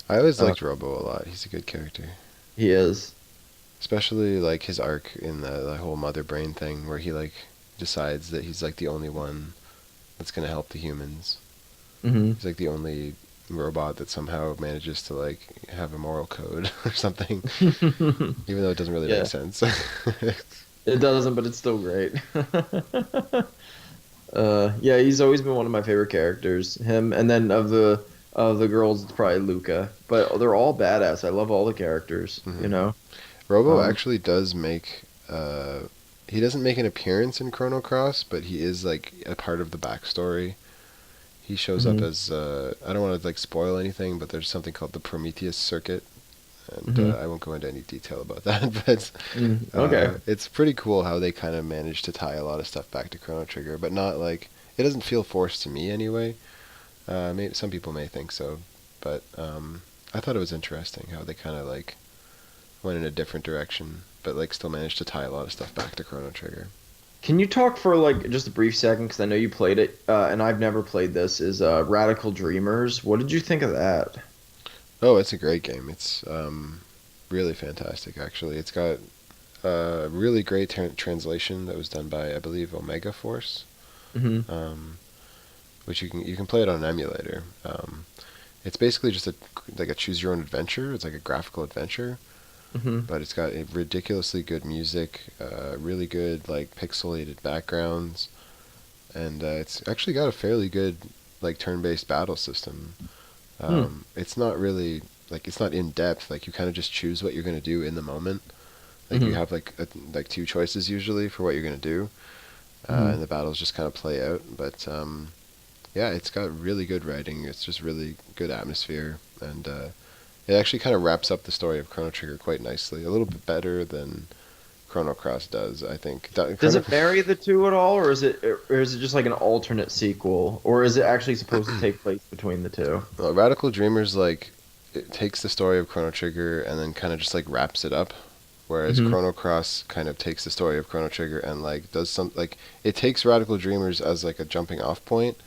I always Uh, liked Robo a lot. He's a good character, he is. especially like his arc in the whole mother brain thing, where he like decides that he's like the only one that's going to help the humans. Hmm. He's like the only robot that somehow manages to like have a moral code or something, even though it doesn't really make Yeah, sense. it doesn't, but it's still great. Yeah, he's always been one of my favorite characters. Him, and then of the Of the girls, it's probably Luca, but they're all badass. I love all the characters, you Hmm. know. Robo Um, actually does make. He doesn't make an appearance in Chrono Cross, but he is like a part of the backstory. He shows up mhm, as I don't want to like spoil anything, but there's something called the Prometheus circuit, and mhm, I won't go into any detail about that. But okay. it's pretty cool how they kind of managed to tie a lot of stuff back to Chrono Trigger, but not like it doesn't feel forced to me anyway. Maybe some people may think so, but I thought it was interesting how they kind of like went in a different direction, but like still managed to tie a lot of stuff back to Chrono Trigger. Can you talk for like just a brief second, because I know you played it, and I've never played this, is Radical Dreamers. What did you think of that? Oh, it's a great game. It's really fantastic, actually. It's got a really great translation that was done by, I believe, Omega Force, Hmm. um, which you can play it on an emulator. It's basically just like a choose your own adventure. It's like a graphical adventure, Hmm. but it's got a ridiculously good music, really good like pixelated backgrounds, and it's actually got a fairly good like turn-based battle system. Hmm. It's not really like it's not in depth. Like you kind of just choose what you're gonna do in the moment. Like you Hmm. have like two choices usually for what you're gonna do, Hmm. and the battles just kind of play out. But yeah, it's got really good writing. It's just really good atmosphere, and it actually kind of wraps up the story of Chrono Trigger quite nicely. A little bit better than Chrono Cross does, I think. Does Chrono it marry the two at all, or is it just like an alternate sequel, or is it actually supposed to take place between the two? well, Radical Dreamers like it takes the story of Chrono Trigger and then kind of just like wraps it up. Whereas Hmm. Chrono Cross kind of takes the story of Chrono Trigger and like does some like it takes Radical Dreamers as like a jumping off point,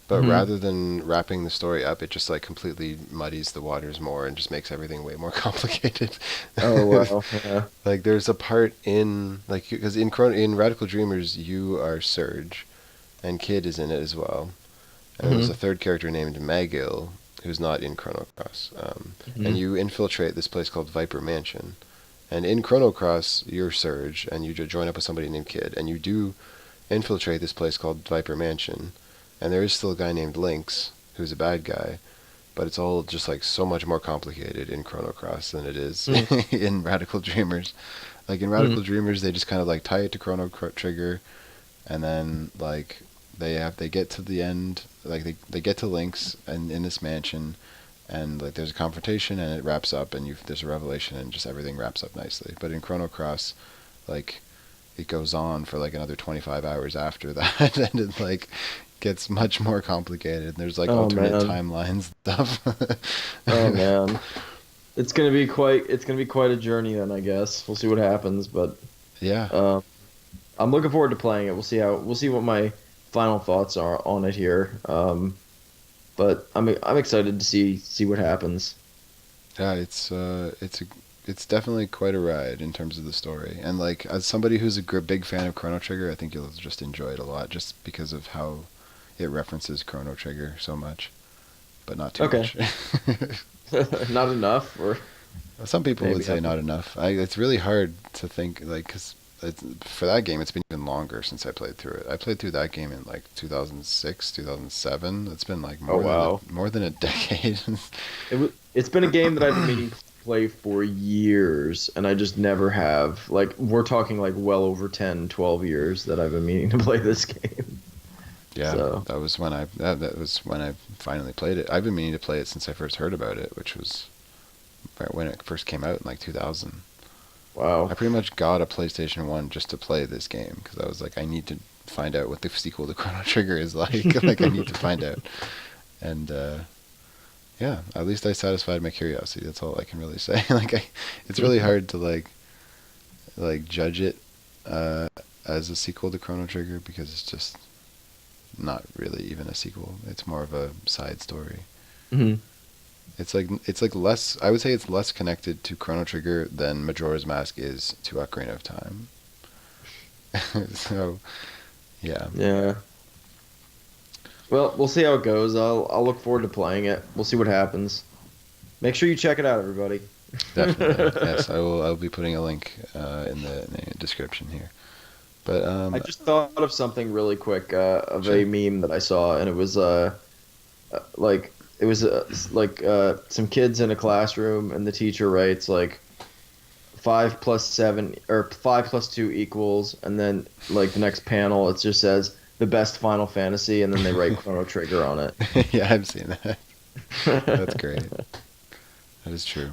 but Hmm. rather than wrapping the story up, it just like completely muddies the waters more and just makes everything way more complicated. Oh wow, yeah. Like there's a part in like because in Radical Dreamers you are Surge and Kid is in it as well, and then there's a Hmm. third character named Magil who's not in Chrono Cross, and Hmm. you infiltrate this place called Viper Mansion. And in Chrono Cross, you're Surge, and you join up with somebody named Kid, and you do infiltrate this place called Viper Mansion. And there is still a guy named Lynx, who's a bad guy, but it's all just like so much more complicated in Chrono Cross than it is Hmm. in Radical Dreamers. Like in Hmm. Radical Dreamers, they just kind of like tie it to Trigger, and then like they get to the end, like they get to Lynx and in this mansion, and like there's a confrontation and it wraps up, and there's a revelation and just everything wraps up nicely. But in Chrono Cross, like it goes on for like another 25 hours after that, and it like gets much more complicated. There's like Oh alternate man. timelines stuff. Oh man. It's gonna be quite a journey then, I guess. We'll see what happens, but Yeah, um I'm looking forward to playing it. We'll see what my final thoughts are on it here. But I'm excited to see what happens. yeah, it's definitely quite a ride in terms of the story. And like as somebody who's a big fan of Chrono Trigger, I think you'll just enjoy it a lot just because of how it references Chrono Trigger so much, but not too Okay. much. Not enough, or Some people would maybe say I'm. not enough. It's really hard to think like because for that game it's been even longer since I played through it. I played through that game in like 2006, 2007. It's been like Oh wow. more than a decade. It's been a game that I've been meaning to play for years, and I just never have. Like we're talking like well over 10, 12 years that I've been meaning to play this game. Yeah, So, that was when I finally played it. I've been meaning to play it since I first heard about it, which was right when it first came out in like 2000. I wow. pretty much got a PlayStation 1 just to play this game because I was like, I need to find out what the sequel to Chrono Trigger is like. Like, I need to find out. And yeah, at least I satisfied my curiosity. That's all I can really say. It's really hard to like judge it uh, as a sequel to Chrono Trigger because it's just not really even a sequel. It's more of a side story. Hmm. It's like less. I would say it's less connected to Chrono Trigger than Majora's Mask is to Ocarina of Time. So yeah, Yeah. Well, we'll see how it goes. I'll look forward to playing it. We'll see what happens. Make sure you check it out, everybody. definitely. Yes, I will. I'll be putting a link in the description here. But I just thought of something really quick, of a sure. meme that I saw, and it was like it was like some kids in a classroom, and the teacher writes like 5 plus 7 or 5 plus 2 equals, and then like the next panel it just says the best Final Fantasy, and then they write Chrono Trigger on it. Yeah, I've seen that. That's great. That is true.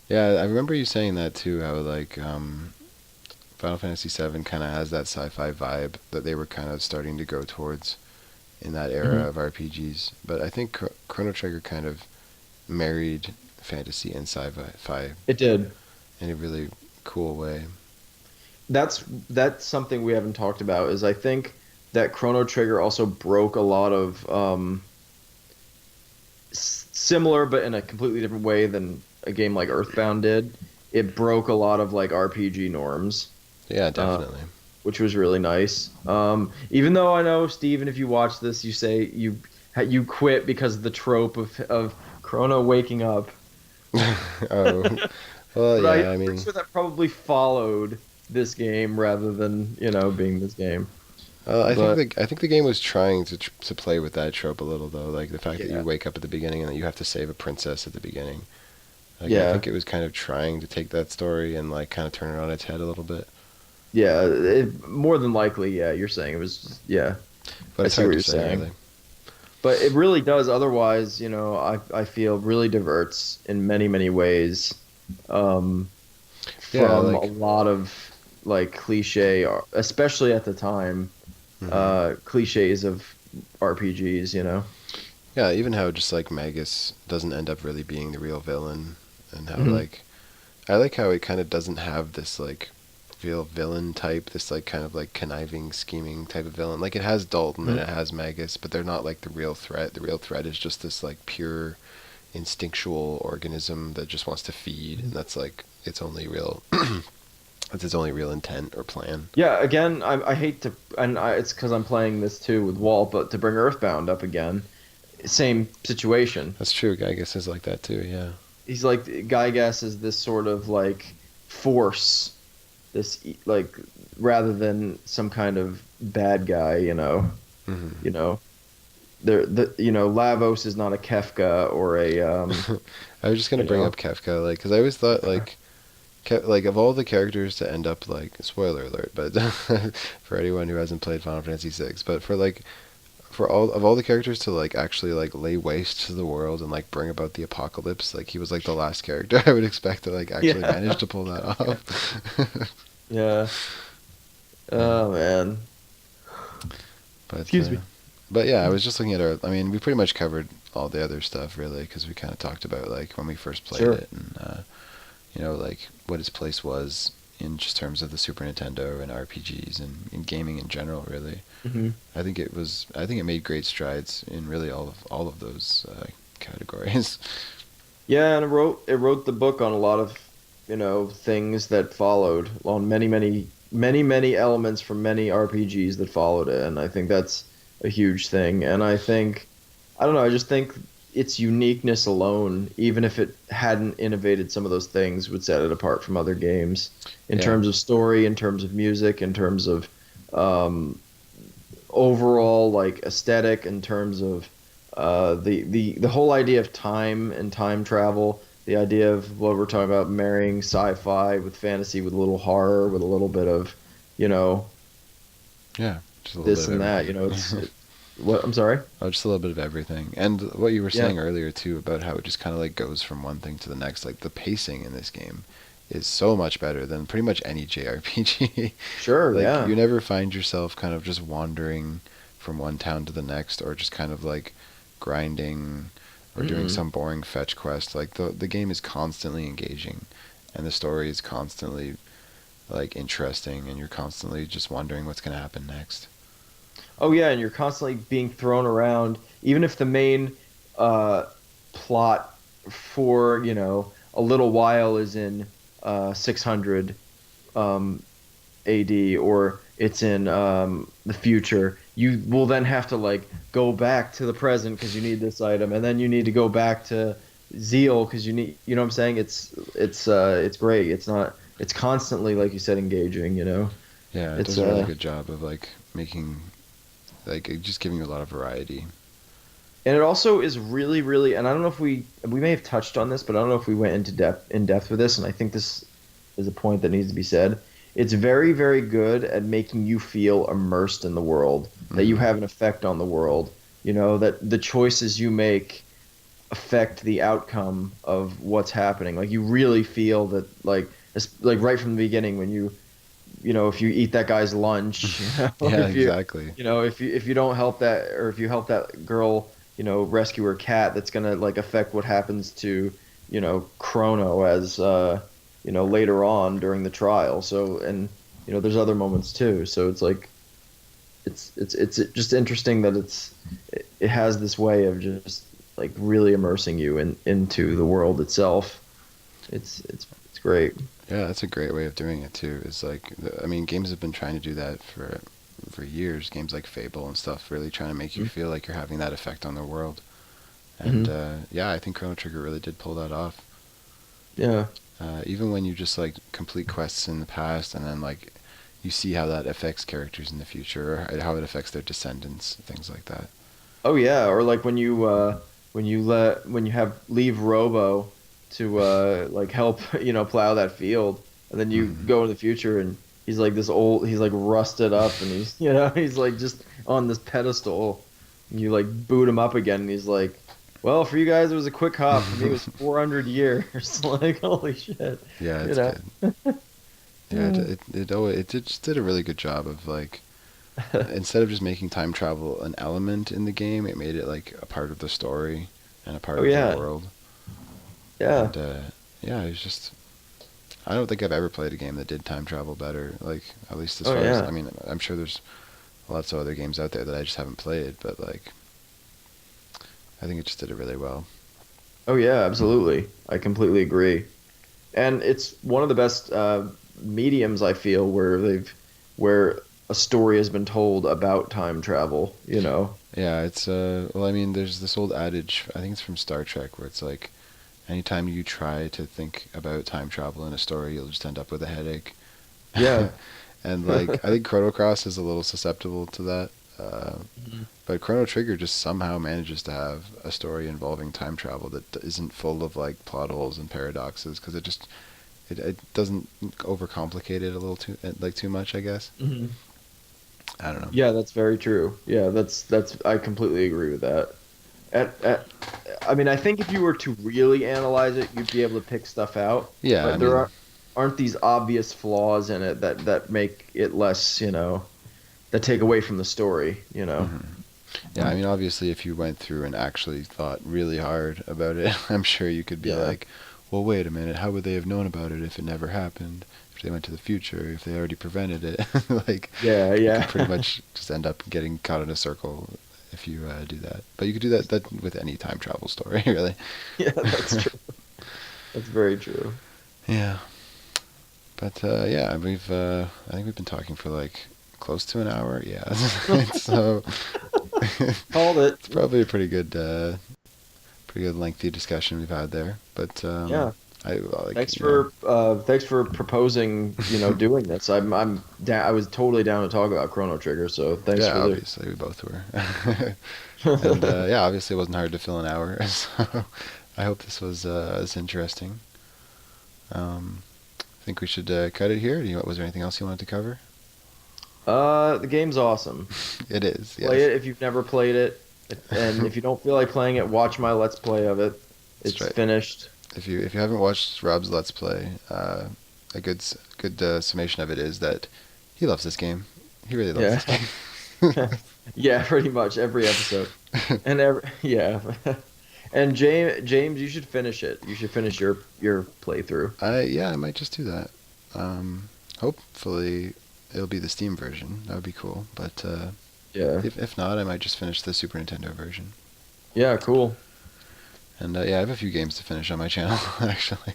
Yeah, I remember you saying that too. How like Final Fantasy VII kind of has that sci-fi vibe that they were kind of starting to go towards in that era Mhm. of RPGs. But I think Chrono Trigger kind of married fantasy and sci-fi It did. in a really cool way. That's something we haven't talked about. Is I think that Chrono Trigger also broke a lot of similar, but in a completely different way than a game like Earthbound did. It broke a lot of like RPG norms, Yeah, uh, definitely. which was really nice. Even though I know, Steven, if you watch this, you say you quit because of the trope of Chrono waking up. Oh, well, But I'm yeah. I pretty mean, sure that probably followed this game rather than, being this game. But I think the game was trying to play with that trope a little though, like the fact that you yeah, wake up at the beginning and that you have to save a princess at the beginning. Like I yeah, think it was kind of trying to take that story and like kind of turn it on its head a little bit. yeah. More than likely, yeah. You're saying it was, yeah. But I it's see hard what to you're say, saying. really. But it really does. Otherwise, I feel really diverts in many, many ways, um, Yeah, from a like, lot of like cliche, especially at the time, hmm cliches of RPGs. yeah, even how just like Magus doesn't end up really being the real villain, and how Hmm. like I like how it kind of doesn't have this like real villain type, this like kind of like conniving, scheming type of villain. Like it has Dalton and it has Magus, but they're not like the real threat. The real threat is just this like pure instinctual organism that just wants to feed, and that's like its only real that's its only real intent or plan. Yeah, again, I hate to, and it's because I'm playing this too with Walt, but to bring Earthbound up again, same situation. That's true. Gygas is like that too. Yeah. He's like Gygas is this sort of like force, like rather than some kind of bad guy, hmm you know. Lavos is not a Kefka or a I was just gonna you bring know. up Kefka, like, because I always thought like like of all the characters to end up like spoiler alert, but for anyone who hasn't played Final Fantasy VI, but for all the characters to like actually like lay waste to the world and like bring about the apocalypse, like he was like the last character I would expect to like actually manage Yeah. to pull that off. Yeah. Yeah, Oh man. but Excuse me. but yeah, I was just looking at our. I mean, we pretty much covered all the other stuff really because we kind of talked about like when we first played Sure. it and like what its place was in just terms of the Super Nintendo and RPGs and in gaming in general really. Hmm. I think it made great strides in really all of those categories. Yeah, and it wrote the book on a lot of, things that followed on many, many, many, many elements from many RPGs that followed it, and I think that's a huge thing. And I don't know, I just think its uniqueness alone, even if it hadn't innovated some of those things, would set it apart from other games in Yeah. terms of story, in terms of music, in terms of um, overall like aesthetic, in terms of the whole idea of time and time travel, the idea of what we're talking about, marrying sci-fi with fantasy, with a little horror, with a little bit of, you know, Yeah, just a little bit this of and that. everything. What, I'm sorry. Oh, just a little bit of everything. And what you were Yeah, saying earlier too about how it just kind of like goes from one thing to the next. Like the pacing in this game is so much better than pretty much any JRPG. sure, Like yeah. you never find yourself kind of just wandering from one town to the next or just kind of like grinding or doing Mm-mm. some boring fetch quest. Like the game is constantly engaging and the story is constantly like interesting and you're constantly just wondering what's going to happen next. Oh yeah, and you're constantly being thrown around, even if the main uh, plot for a little while is in 600 um, AD, or it's in the future. You will then have to like go back to the present because you need this item, and then you need to go back to Zeal because you need. You know what I'm saying? It's great. It's constantly, like you said, engaging. Yeah, it It's does a really good job of like making like just giving you a lot of variety. And it also is really, really, and I don't know if we may have touched on this, but I don't know if we went into depth with this, and I think this is a point that needs to be said. It's very, very good at making you feel immersed in the world, that you Hmm. have an effect on the world, that the choices you make affect the outcome of what's happening. Like you really feel that, like right from the beginning when if you eat that guy's lunch, or Yeah, if you, exactly. if you don't help that, or if you help that girl, rescue her cat, that's gonna like affect what happens to, Chrono as, later on during the trial. So, and there's other moments too. So it's like it's just interesting that it has this way of just like really immersing you into the world itself. It's great. Yeah, that's a great way of doing it too. Is like, I mean, games have been trying to do that for years. Games like Fable and stuff, really trying to make you feel like you're having that effect on the world. And Mm-hmm. yeah, I think Chrono Trigger really did pull that off. Yeah. Even when you just like complete quests in the past, and then like you see how that affects characters in the future, or how it affects their descendants, things like that. Oh yeah, or like when you have leave Robo to like help plow that field, and then you Hmm. go in the future and he's like rusted up and he's he's like just on this pedestal, and you like boot him up again and he's like, well, for you guys it was a quick hop, for me it was 400 years. Like holy shit, Yeah, you it's know. good. Yeah, just did a really good job of like, instead of just making time travel an element in the game, it made it like a part of the story and a part Oh of the yeah, world. yeah. And yeah, it was just, I don't think I've ever played a game that did time travel better. Like, at least as Oh far as, yeah. I mean, I'm sure there's lots of other games out there that I just haven't played, but like, I think it just did it really well. Oh yeah, absolutely. I completely agree. And it's one of the best mediums I feel where a story has been told about time travel. Yeah, it's well, I mean, there's this old adage, I think it's from Star Trek, where it's like, anytime you try to think about time travel in a story, you'll just end up with a headache. Yeah. And like, I think Chrono Cross is a little susceptible to that. Mhm. But Chrono Trigger just somehow manages to have a story involving time travel that isn't full of like plot holes and paradoxes, because it doesn't overcomplicate it a little too much, I guess. Mhm. I don't know. Yeah, that's very true. Yeah, that's I completely agree with that. I mean, I think if you were to really analyze it, you'd be able to pick stuff out, Yeah, I but there mean, aren't these obvious flaws in it that make it less, that take away from the story. mhm. Yeah, I mean, obviously, if you went through and actually thought really hard about it, I'm sure you could be Yeah. like, well, wait a minute, how would they have known about it if it never happened? If they went to the future, if they already prevented it? Like, Yeah, you could yeah. pretty much just end up getting caught in a circle if you do that. But you could do that with any time travel story, really. Yeah, that's true. That's very true. Yeah. But yeah, I think we've been talking for like close to an hour. Yeah. So Called it. it's probably a pretty good lengthy discussion we've had there. But Yeah. I like, Thanks for proposing, doing this. I'm down. I was totally down to talk about Chrono Trigger, so thanks yeah, for the obviously we both were. And yeah, obviously it wasn't hard to fill an hour. So I hope this was as interesting. I think we should cut it here. Was there anything else you wanted to cover? the game's awesome. It is, Play yes. it if you've never played it, and if you don't feel like playing it, watch my Let's Play of it. That's It's right. finished. If you haven't watched Rob's Let's Play, a good summation of it is that he loves this game. He really loves Yeah. this game. Yeah, pretty much every episode. And yeah. And James, you should finish it. You should finish your playthrough. Yeah, I might just do that. Hopefully it'll be the Steam version. That would be cool. But Yeah. if not, I might just finish the Super Nintendo version. Yeah, cool. And yeah, I have a few games to finish on my channel actually.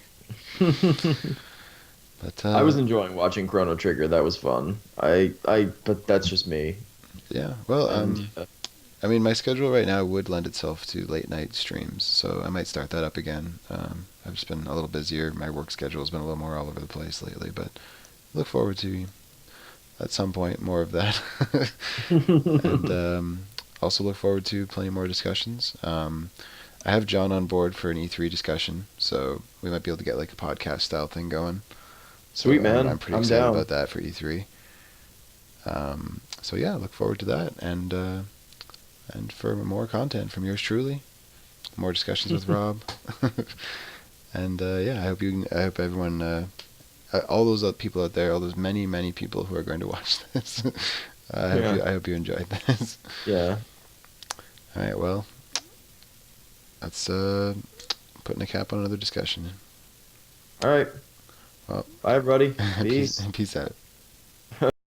But I was enjoying watching Chrono Trigger. That was fun. But that's just me. yeah, well, And I mean, my schedule right now would lend itself to late night streams, so I might start that up again. I've just been a little busier. My work schedule has been a little more all over the place lately, but look forward to at some point more of that. And also look forward to plenty more discussions. I have John on board for an E3 discussion, so we might be able to get like a podcast style thing going. So Sweet, I'm man. pretty I'm excited down. about that for E3. So yeah, look forward to that, and for more content from yours truly, more discussions with Rob, and yeah, I hope everyone, all those other people out there, all those many people who are going to watch this, Yeah. I hope you enjoyed this. Yeah. All right, well, that's putting a cap on another discussion. All right. Well, Bye, everybody. peace Peace. peace out.